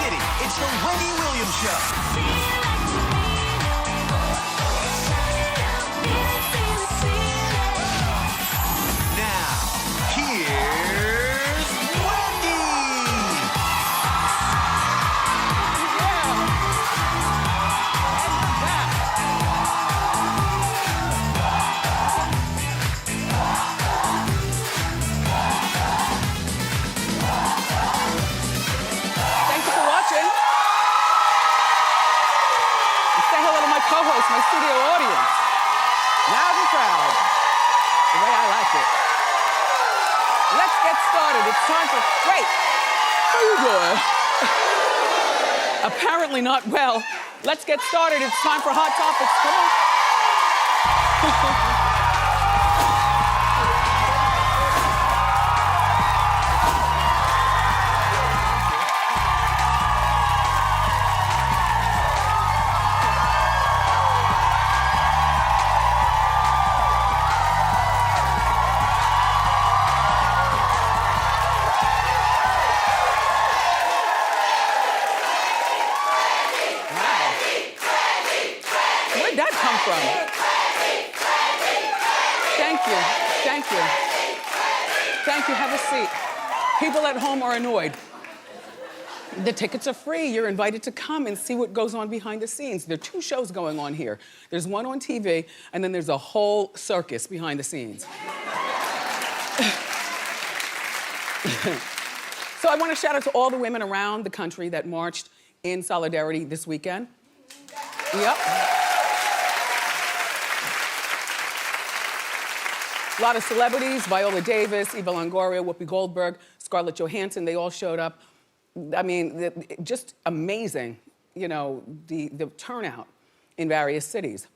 City. It's the Wendy Williams Show. Now, here's Wendy. Thank you for watching. And say hello to my co-host, my studio audience. Loud and proud. The way I like it. Let's get started. It's time for... Wait. How you doing? Apparently not well. Let's get started. It's time for Hot Topics. Come on. Where'd that come from? Thank you. Thank you. Thank you. Have a seat. People at home are annoyed. The tickets are free. You're invited to come and see what goes on behind the scenes. There are 2 shows going on here. There's one on TV, and then there's a whole circus behind the scenes. So I want to shout out to all the women around the country that marched in solidarity this weekend. Yep. A lot of celebrities, Viola Davis, Eva Longoria, Whoopi Goldberg, Scarlett Johansson, they all showed up. I mean, just amazing, you know, the turnout in various cities.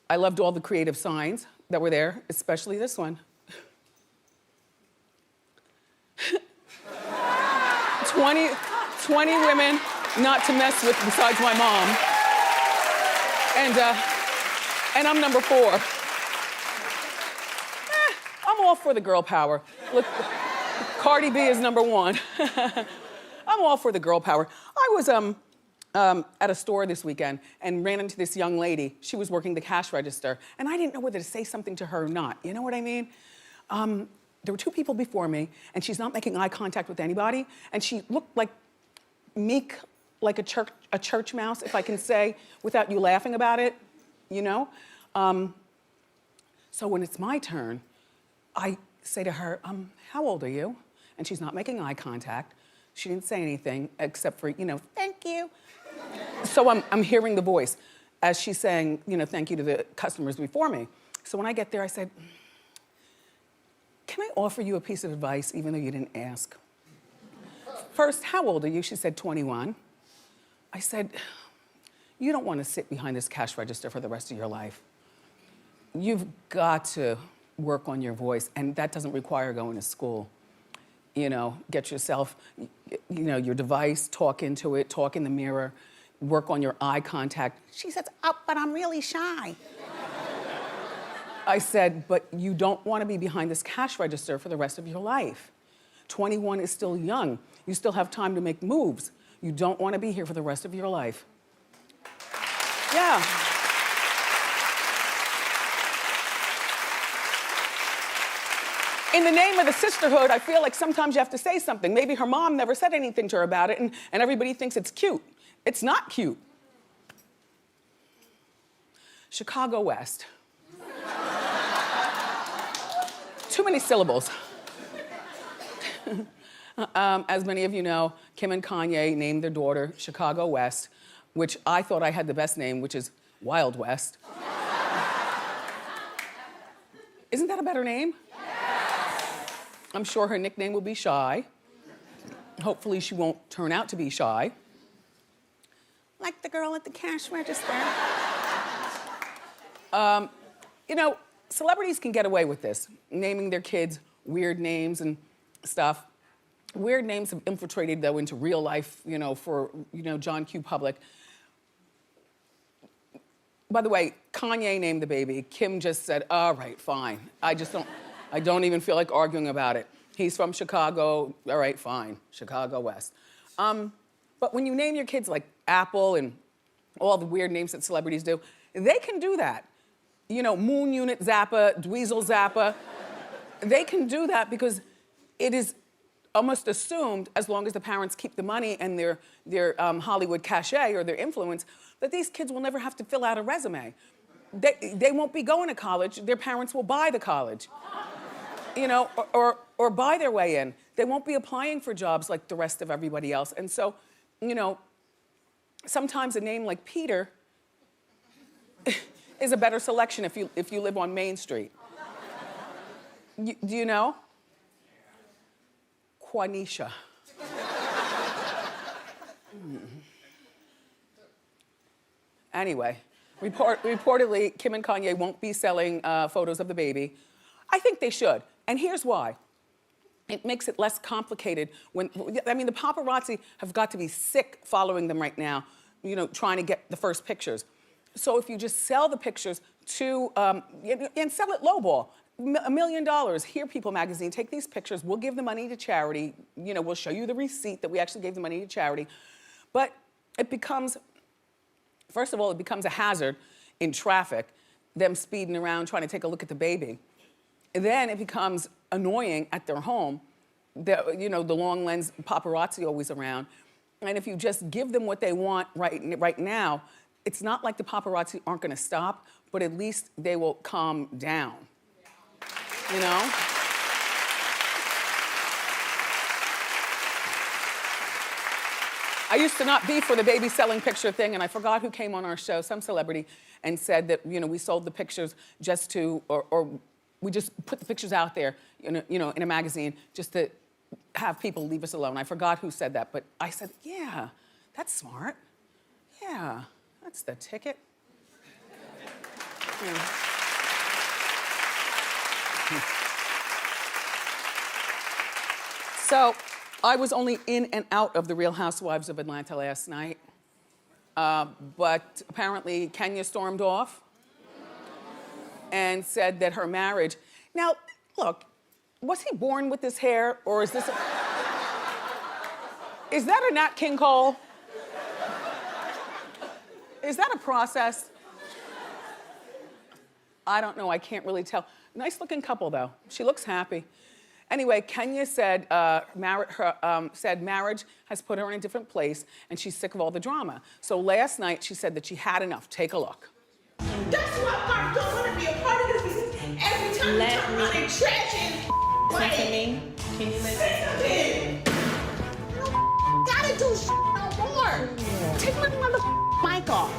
I loved all the creative signs that were there, especially this one. 20 women not to mess with besides my mom. And I'm number 4. I'm all for the girl power. Look, Cardi B is number 1. I'm all for the girl power. I was at a store this weekend and ran into this young lady. She was working the cash register, and I didn't know whether to say something to her or not. You know what I mean? There were 2 people before me, and she's not making eye contact with anybody, and she looked like meek, like a church mouse, if I can say, without you laughing about it, you know? So when it's my turn, I say to her, how old are you? And she's not making eye contact. She didn't say anything except for, you know, thank you. So I'm hearing the voice as she's saying, you know, thank you to the customers before me. So when I get there, I said, can I offer you a piece of advice even though you didn't ask? First, how old are you? She said 21. I said, you don't want to sit behind this cash register for the rest of your life. You've got to work on your voice, and that doesn't require going to school. You know, get yourself, you know, your device, talk into it, talk in the mirror, work on your eye contact. She says, oh, but I'm really shy. I said, but you don't want to be behind this cash register for the rest of your life. 21 is still young. You still have time to make moves. You don't want to be here for the rest of your life. Yeah. In the name of the sisterhood, I feel like sometimes you have to say something. Maybe her mom never said anything to her about it, and everybody thinks it's cute. It's not cute. Chicago West. Too many syllables. As many of you know, Kim and Kanye named their daughter Chicago West, which I thought I had the best name, which is Wild West. Isn't that a better name? Yes. I'm sure her nickname will be Shy. Hopefully she won't turn out to be shy. Like the girl at the cash register. You know, celebrities can get away with this, naming their kids weird names and stuff. Weird names have infiltrated, though, into real life, you know, for, you know, John Q. Public. By the way, Kanye named the baby. Kim just said, all right, fine. I don't even feel like arguing about it. He's from Chicago, all right, fine, Chicago West. But when you name your kids like Apple and all the weird names that celebrities do, they can do that. You know, Moon Unit Zappa, Dweezil Zappa. They can do that because it is almost assumed, as long as the parents keep the money and their Hollywood cachet or their influence, that these kids will never have to fill out a resume. They won't be going to college. Their parents will buy the college, you know, or buy their way in. They won't be applying for jobs like the rest of everybody else. And so, you know, sometimes a name like Peter is a better selection if you live on Main Street. Do you know? Quanisha. Anyway, reportedly, Kim and Kanye won't be selling photos of the baby. I think they should, and here's why. It makes it less complicated when, I mean, the paparazzi have got to be sick following them right now, you know, trying to get the first pictures. So if you just sell the pictures to, and sell it lowball, $1 million, here People magazine, take these pictures, we'll give the money to charity, you know, we'll show you the receipt that we actually gave the money to charity. But it becomes, first of all, it becomes a hazard in traffic, them speeding around trying to take a look at the baby. And then it becomes annoying at their home, you know, the long lens paparazzi always around. And if you just give them what they want right now, it's not like the paparazzi aren't gonna stop, but at least they will calm down. You know? I used to not be for the baby selling picture thing, and I forgot who came on our show, some celebrity, and said that, you know, we sold the pictures just to, or we just put the pictures out there, you know, in a magazine, just to have people leave us alone. I forgot who said that, but I said, yeah, that's smart. Yeah, that's the ticket. Yeah. So, I was only in and out of the Real Housewives of Atlanta last night, but apparently Kenya stormed off and said that her marriage, now, look, was he born with this hair, or is this is that a Nat King Cole? Is that a process? I don't know, I can't really tell. Nice looking couple though, she looks happy. Anyway, Kenya said, said marriage has put her in a different place and she's sick of all the drama. So last night she said that she had enough. Take a look. That's why I don't want to be a part of this because every time you turn around and trash is listen to me. Can you listen? You don't gotta do no more. Take my mic off.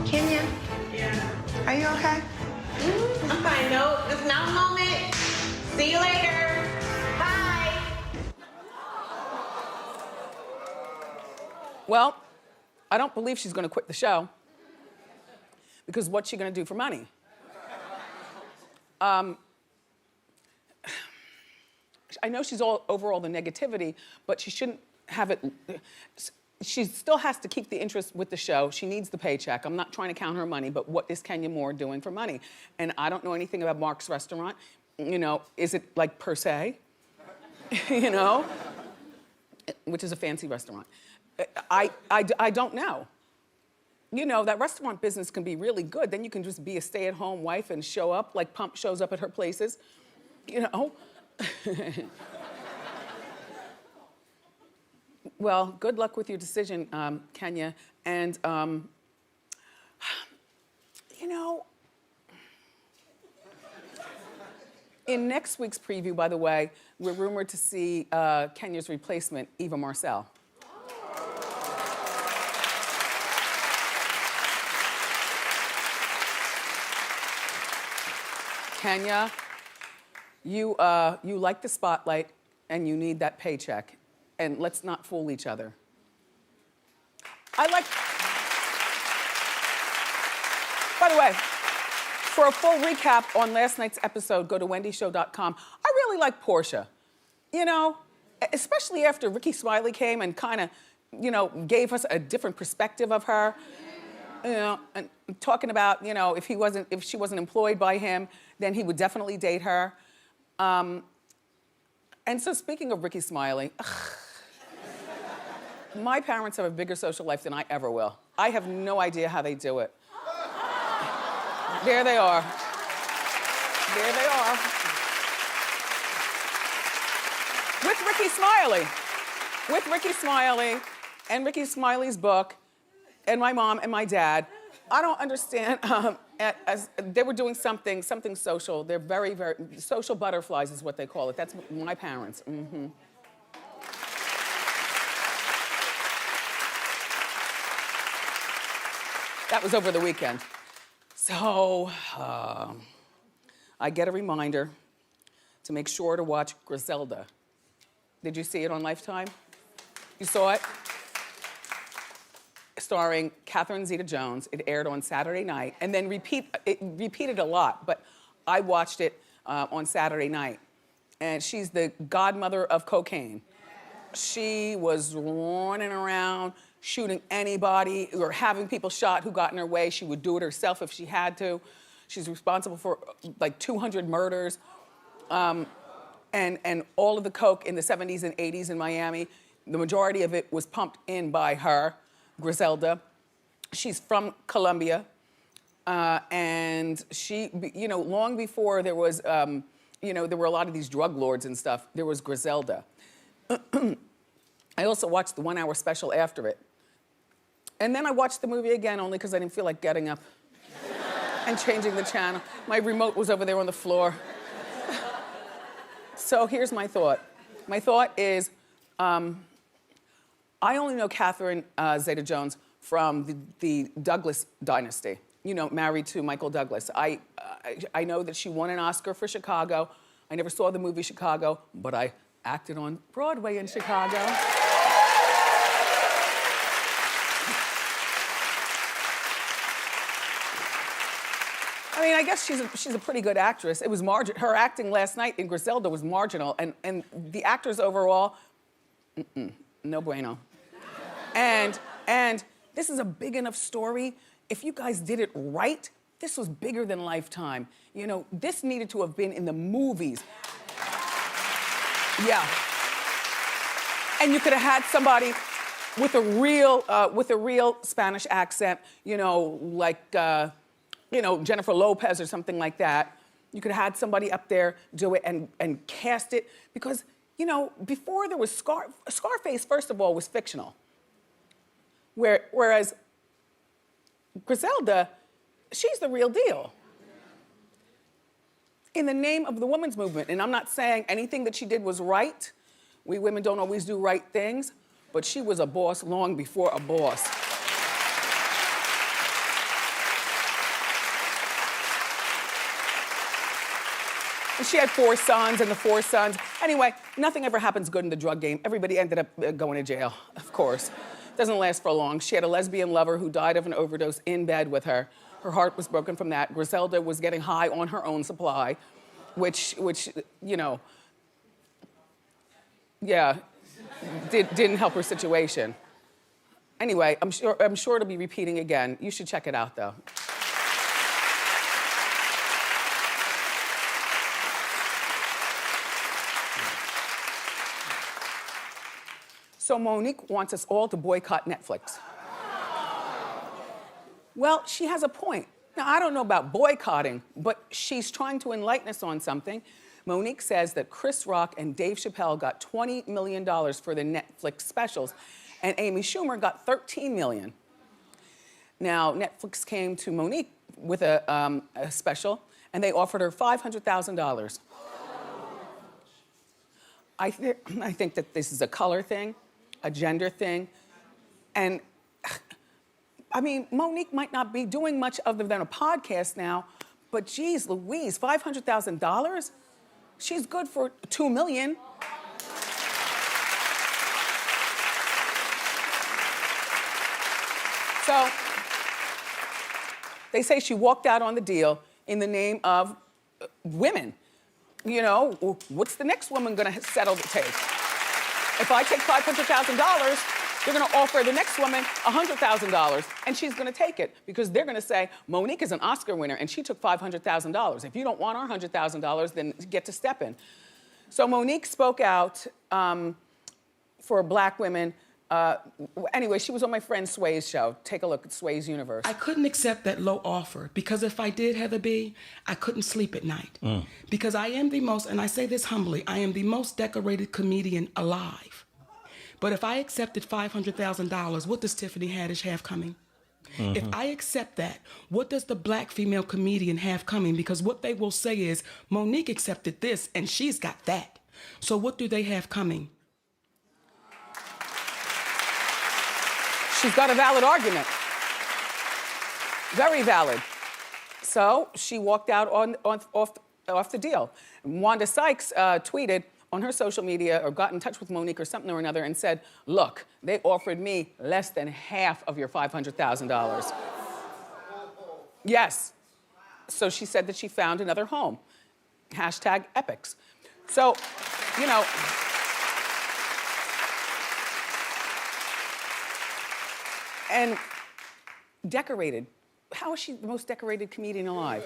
Kenya? Yeah. Are you okay? I'm fine. No, it's not a moment. See you later. Bye. Well, I don't believe she's gonna quit the show because what's she gonna do for money? I know she's all over all the negativity, but she shouldn't have it. She still has to keep the interest with the show. She needs the paycheck. I'm not trying to count her money, but what is Kenya Moore doing for money? And I don't know anything about Mark's restaurant. You know, is it like per se? You know? Which is a fancy restaurant. I don't know. You know, that restaurant business can be really good. Then you can just be a stay-at-home wife and show up like Pump shows up at her places. You know? Well, good luck with your decision, Kenya. And, you know, in next week's preview, by the way, we're rumored to see Kenya's replacement, Eva Marcel. Kenya, you like the spotlight and you need that paycheck. And let's not fool each other. By the way, for a full recap on last night's episode, go to wendyshow.com. I really like Portia. You know, especially after Ricky Smiley came and kind of, you know, gave us a different perspective of her. You know, and talking about, you know, if she wasn't employed by him, then he would definitely date her. And so speaking of Ricky Smiley, my parents have a bigger social life than I ever will. I have no idea how they do it. There they are. There they are. With Ricky Smiley. With Ricky Smiley and Ricky Smiley's book and my mom and my dad. I don't understand. As they were doing something social. They're very, very, social butterflies is what they call it. That's my parents. Mm-hmm. That was over the weekend. So, I get a reminder to make sure to watch Griselda. Did you see it on Lifetime? You saw it? Starring Catherine Zeta-Jones. It aired on Saturday night, and then it repeated a lot, but I watched it on Saturday night. And she's the godmother of cocaine. She was running around, shooting anybody or having people shot who got in her way. She would do it herself if she had to. She's responsible for like 200 murders. And all of the coke in the 70s and 80s in Miami, the majority of it was pumped in by her, Griselda. She's from Colombia. And she, you know, long before there was, you know, there were a lot of these drug lords and stuff, there was Griselda. I also watched the 1 hour special after it. And then I watched the movie again only because I didn't feel like getting up and changing the channel. My remote was over there on the floor. So here's my thought. My thought is, I only know Catherine Zeta-Jones from the Douglas dynasty. You know, married to Michael Douglas. I know that she won an Oscar for Chicago. I never saw the movie Chicago, but I acted on Broadway in Chicago. I mean, I guess she's a pretty good actress. It was her acting last night in Griselda was marginal, and the actors overall, no bueno. And this is a big enough story. If you guys did it right, this was bigger than Lifetime. You know, this needed to have been in the movies. Yeah. And you could have had somebody with a real Spanish accent, you know, like, you know, Jennifer Lopez or something like that. You could have had somebody up there do it and cast it. Because, you know, before there was Scarface, first of all, was fictional. Whereas Griselda, she's the real deal. In the name of the women's movement, and I'm not saying anything that she did was right. We women don't always do right things, but she was a boss long before a boss. And she had 4 sons, and the 4 sons. Anyway, nothing ever happens good in the drug game. Everybody ended up going to jail, of course. Doesn't last for long. She had a lesbian lover who died of an overdose in bed with her. Her heart was broken from that. Griselda was getting high on her own supply, which you know, yeah, didn't help her situation. Anyway, I'm sure it'll be repeating again. You should check it out, though. So Monique wants us all to boycott Netflix. Well, she has a point. Now, I don't know about boycotting, but she's trying to enlighten us on something. Monique says that Chris Rock and Dave Chappelle got $20 million for the Netflix specials, and Amy Schumer got $13 million. Now, Netflix came to Monique with a special, and they offered her $500,000. I think that this is a color thing, a gender thing, and I mean, Monique might not be doing much other than a podcast now, but geez Louise, $500,000? She's good for $2 million. So, they say she walked out on the deal in the name of women. You know, what's the next woman gonna settle the take? If I take $500,000, they're gonna offer the next woman $100,000, and she's gonna take it because they're gonna say, Monique is an Oscar winner and she took $500,000. If you don't want our $100,000, then get to step in. So Monique spoke out for Black women. Anyway, she was on my friend Sway's show. Take a look at Sway's Universe. I couldn't accept that low offer because if I did, Heather B, I couldn't sleep at night. Because I am the most, and I say this humbly, I am the most decorated comedian alive. But if I accepted $500,000, what does Tiffany Haddish have coming? If I accept that, what does the Black female comedian have coming? Because what they will say is, Monique accepted this and she's got that. So what do they have coming? She's got a valid argument. Very valid. So she walked out off the deal. Wanda Sykes tweeted on her social media or got in touch with Monique or something or another and said, look, they offered me less than half of your $500,000. Yes. So she said that she found another home. Hashtag epics. So, you know, and decorated. How is she the most decorated comedian alive?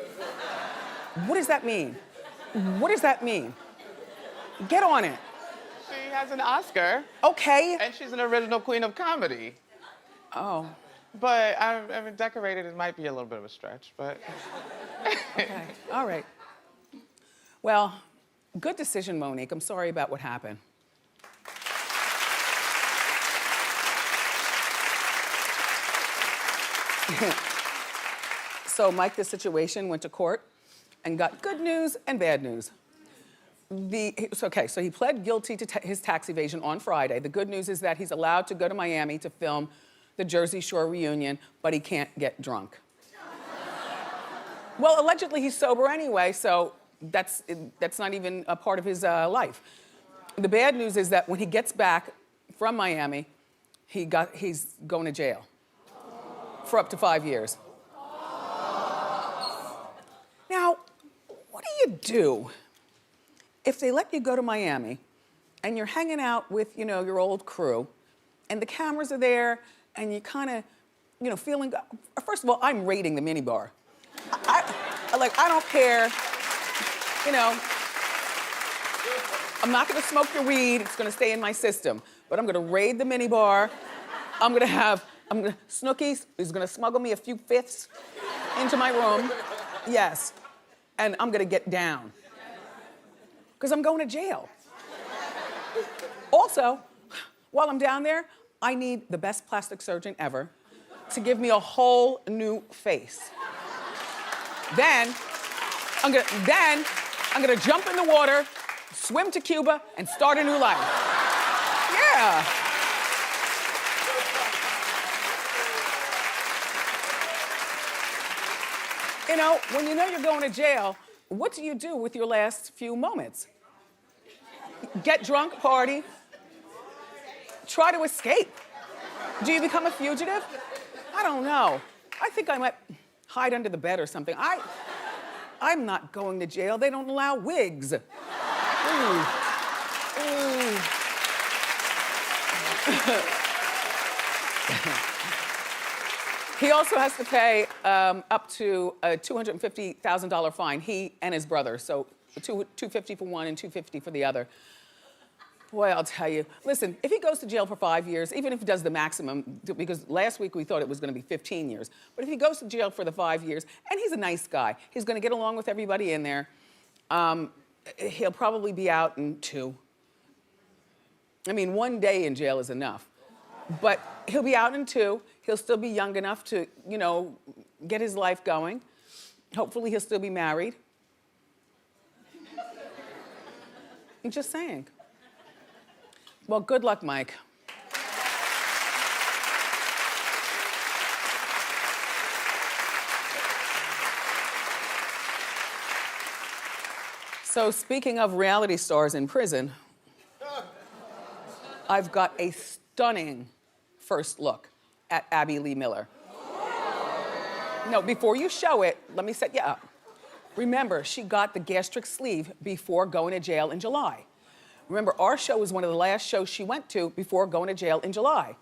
What does that mean? What does that mean? Get on it. She has an Oscar. Okay. And she's an original queen of comedy. Oh. But I mean, decorated, it might be a little bit of a stretch, but. Okay. All right. Well, good decision, Monique. I'm sorry about what happened. So Mike, this situation went to court and got good news and bad news. So he pled guilty to his tax evasion on Friday. The good news is that he's allowed to go to Miami to film the Jersey Shore reunion, but he can't get drunk. Well, allegedly he's sober anyway, so that's not even a part of his life. The bad news is that when he gets back from Miami, he's going to jail for up to 5 years. Now, what do you do if they let you go to Miami and you're hanging out with, your old crew and the cameras are there and you kind of, feeling, first of all, I'm raiding the minibar. I don't care, I'm not gonna smoke your weed, it's gonna stay in my system, but I'm gonna raid the minibar. Snooki is gonna smuggle me a few fifths into my room. Yes, and I'm gonna get down. Because I'm going to jail. Also, while I'm down there, I need the best plastic surgeon ever to give me a whole new face. Then, I'm gonna jump in the water, swim to Cuba, and start a new life. Yeah. When you know you're going to jail, what do you do with your last few moments? Get drunk, party, try to escape. Do you become a fugitive? I don't know. I think I might hide under the bed or something. I'm not going to jail. They don't allow wigs. Ooh. Ooh. He also has to pay up to a $250,000 fine, he and his brother. So $250 for one and $250 for the other. Boy, I'll tell you. Listen, if he goes to jail for 5 years, even if he does the maximum, because last week we thought it was gonna be 15 years, but if he goes to jail for the 5 years, and he's a nice guy, he's gonna get along with everybody in there, he'll probably be out in 2. I mean, 1 day in jail is enough. But he'll be out in 2. He'll still be young enough to, get his life going. Hopefully he'll still be married. I'm just saying. Well, good luck, Mike. So speaking of reality stars in prison, I've got a stunning first look at Abby Lee Miller. No, before you show it, let me set you up. Remember, she got the gastric sleeve before going to jail in July. Remember, our show was one of the last shows she went to before going to jail in July.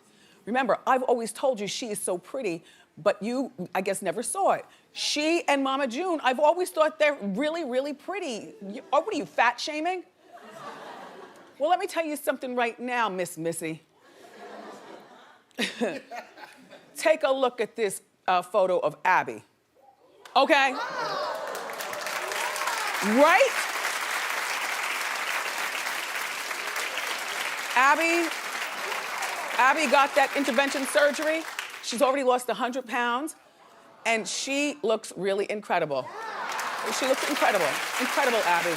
Remember, I've always told you she is so pretty, but you, I guess, never saw it. She and Mama June, I've always thought they're really, really pretty. What are you, fat shaming? Well, let me tell you something right now, Miss Missy. Take a look at this photo of Abby. Okay? Right? Abby got that intervention surgery. She's already lost 100 pounds, and she looks really incredible. She looks incredible. Incredible, Abby.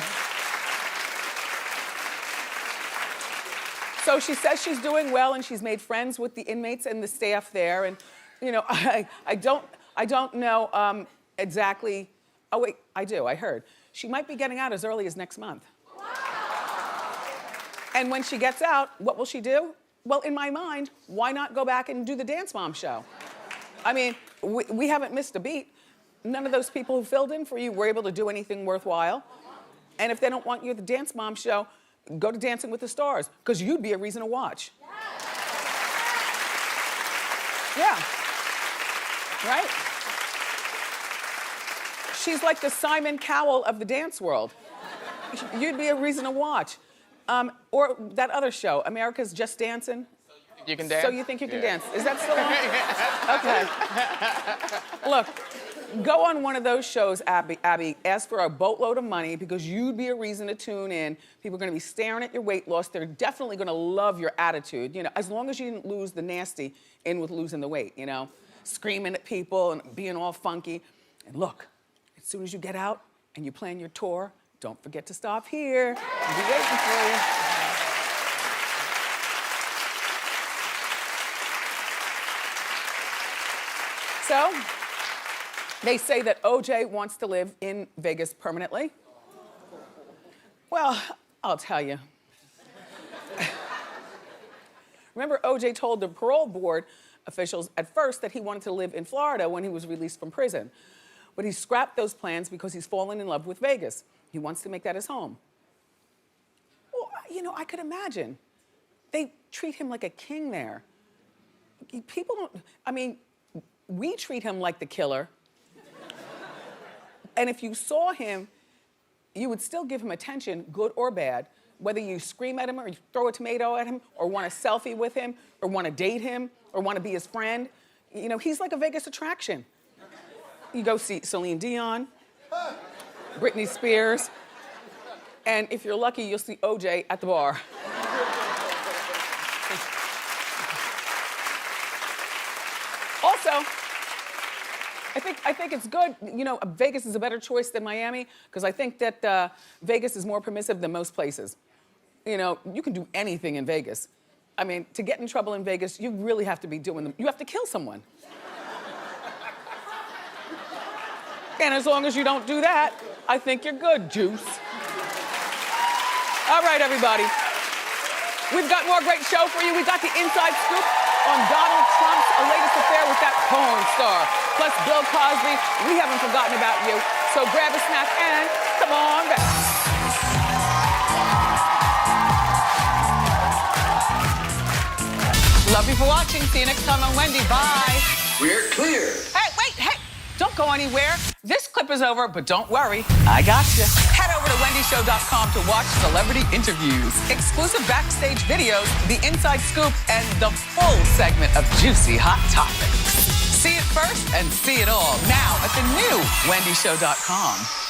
So she says she's doing well, and she's made friends with the inmates and the staff there. And, you know, I don't know exactly. Oh wait, I do. I heard she might be getting out as early as next month. And when she gets out, what will she do? Well, in my mind, why not go back and do the Dance Mom show? I mean, we haven't missed a beat. None of those people who filled in for you were able to do anything worthwhile. And if they don't want you at the Dance Mom show, go to Dancing with the Stars, because you'd be a reason to watch. Yeah. Right? She's like the Simon Cowell of the dance world. You'd be a reason to watch. Or that other show, America's Just Dancing. You can dance? So you think you can dance. Is that still on? Okay. Look, go on one of those shows, Abby. Ask for a boatload of money, because you'd be a reason to tune in. People are gonna be staring at your weight loss. They're definitely gonna love your attitude. You know, as long as you didn't lose the nasty in with losing the weight, you know? Screaming at people and being all funky. And look, as soon as you get out and you plan your tour, don't forget to stop here. I'll be waiting for you. So, they say that OJ wants to live in Vegas permanently. Well, I'll tell you. Remember, OJ told the parole board officials at first that he wanted to live in Florida when he was released from prison. But he scrapped those plans because he's fallen in love with Vegas. He wants to make that his home. Well, you know, I could imagine. They treat him like a king there. People don't, I mean, we treat him like the killer. And if you saw him, you would still give him attention, good or bad, whether you scream at him or you throw a tomato at him or want a selfie with him or want to date him or want to be his friend. You know, he's like a Vegas attraction. You go see Celine Dion, Britney Spears, and if you're lucky, you'll see OJ at the bar. Also, I think it's good. You know, Vegas is a better choice than Miami, because I think that Vegas is more permissive than most places. You know, you can do anything in Vegas. I mean, to get in trouble in Vegas, you really have to be doing them. You have to kill someone. And as long as you don't do that, I think you're good, Juice. All right, everybody. We've got more great show for you. We got the inside scoop on Donald Trump's latest affair with that porn star. Plus Bill Cosby. We haven't forgotten about you. So grab a snack and come on back. Love you for watching. See you next time on Wendy. Bye. We're clear. Hey, wait, hey. Don't go anywhere. This clip is over, but don't worry. I got you. Head over to wendyshow.com to watch celebrity interviews, exclusive backstage videos, the inside scoop, and the full segment of juicy hot topics. See it first and see it all now at the new wendyshow.com.